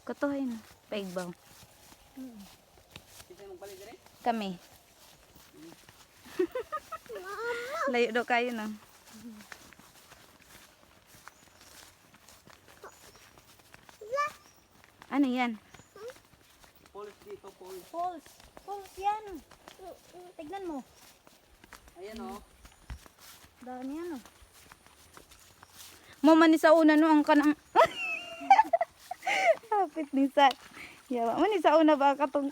Katuhay na. Paigbaw. Kami. Layo daw kayo na. Ano yan? Falls dito, falls. Falls. Falls yan. Tignan mo. Ayan o. Dami yan oh. Mama ni sa una no ang kanang hapit ni sa. Yawa man ni sa una ba katong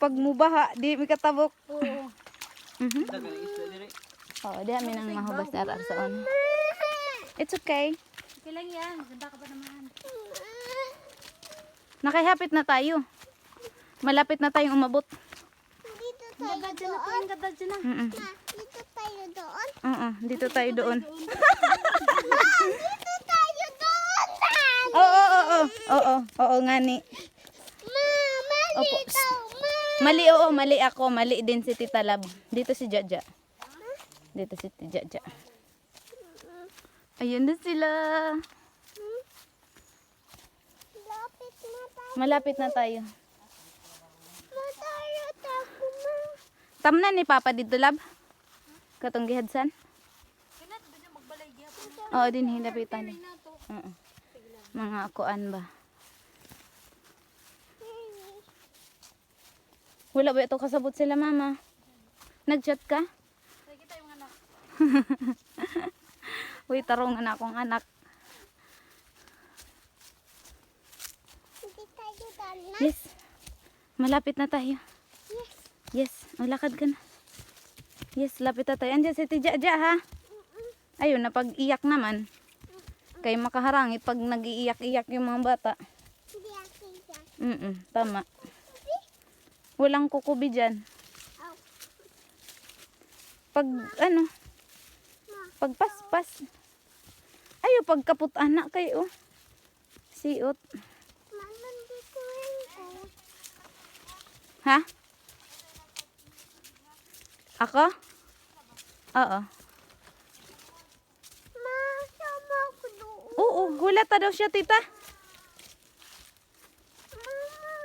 pag mubaha di mi katabok. Oo. Dagang isla dire. Oh, di amin ang mahubas na sa una. It's okay. Okay lang yan. Ganda ka pa naman. Nakahapit na tayo. Malapit na tayong umabot. Dito Ang tayo ganda dyan na po. doon. Ang ganda dyan na. Mm. Dito tayo doon. Oo, dito tayo doon. Dito tayo doon. Oo, oo nga ni. Mama, Opo. dito. Mali, oo, mali ako. Mali din si Tita Lab. Dito si Jaja. Dito si Tita Jaja. Ayun na sila. Lapit na tayo. Malapit na tayo. Matayot ako, ma. Tamnan ni Papa dito, Lab. Katong gihadsan. Kinat, doon yung magbalay gihapon. Oo, din hilapitan din. Oo. Mga kuan ba? Wala ba ito kasabot sila, Mama? Nag-chat ka? Kaya kita yung anak. Uy, tarungan akong anak. Hindi tayo doon na. Yes. Malapit na tayo. Yes. O, lakad ka na. Yes, lapit na tayo. Andiyan si Tijaja, ha? Ayun, napag-iyak naman. Kaya makaharangit pag nag-iiyak-iyak yung mga bata. Hindi ako dyan. Tama. Walang kukubi dyan. Oh, Pag, ano? Pagpaspas. Ayo, pagkaput anak kayo. Siot. mama, dito rin ko. Ha? Ako? Oo. Ma, sama ako doon. Oo, gulat na daw siya, tita. Mama.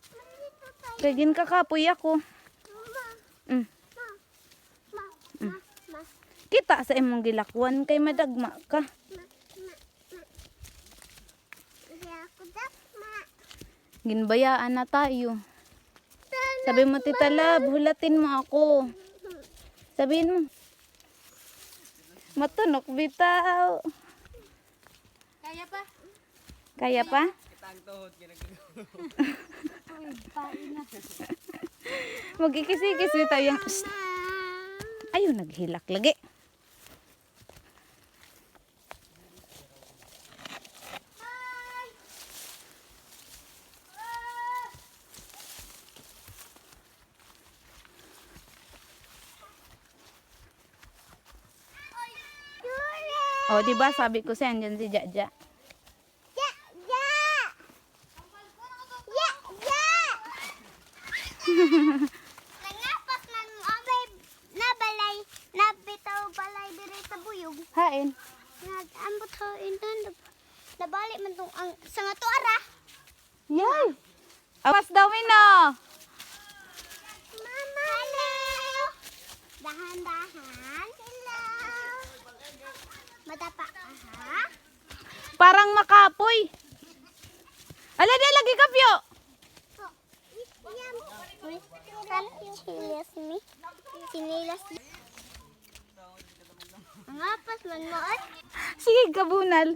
Dito tayo. Kagin kakapoy ako. Mama. Mm. Ma. Ma. Ma. Ma. Kita sa imong gilakwan kay madagma ka. Hindi ako dak, ma. Ginbayaan na tayo. Sabi mo, Tita Lab, hulatin mo ako. Sabihin mo. Matunok bitaw. Kaya pa? Kaya pa? Kitang tuhod ginagawa. Uy, pain na. Magkikis-ikis bitaw yung... Shh. Ayun, naghilak lagi. O, di ba sabi ko sa andyan si Jaja. Ya, ya. Ya, ya. Nangapas ng abay na balay, na bitaw balay dire sa buyog. Hain. Nag-ambot ho inton. Nabalik man tong ang sa nga to ara. Yay! Awas daw no. Mama. Hello. Dahan-dahan. Hello. Madapa ka ha? Parang makapoy. Ala, di lagi kapyo. Oh, yum. Kan sinilas mi. Sinilas. Ang apas man mo ay. Sige, kabunal.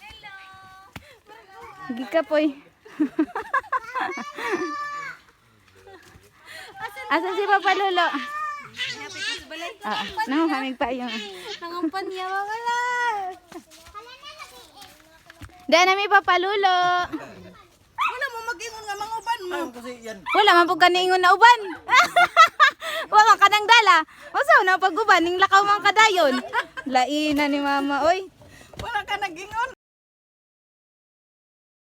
Hello. Gikapoy. Asan si Papa Lolo? Nanguhamig pa yung... Nangampan niya wala. Dahil namin Papa Lolo. Wala mo mag-ingon nga mga uban mo. Ayun kasi yan. Wala man po kaningon na uban. Wala ka nang dala. Usaw na pag-uban, ning lakaw mang kadayon. Laina ni Mama, oy. Wala ka nag-ingon.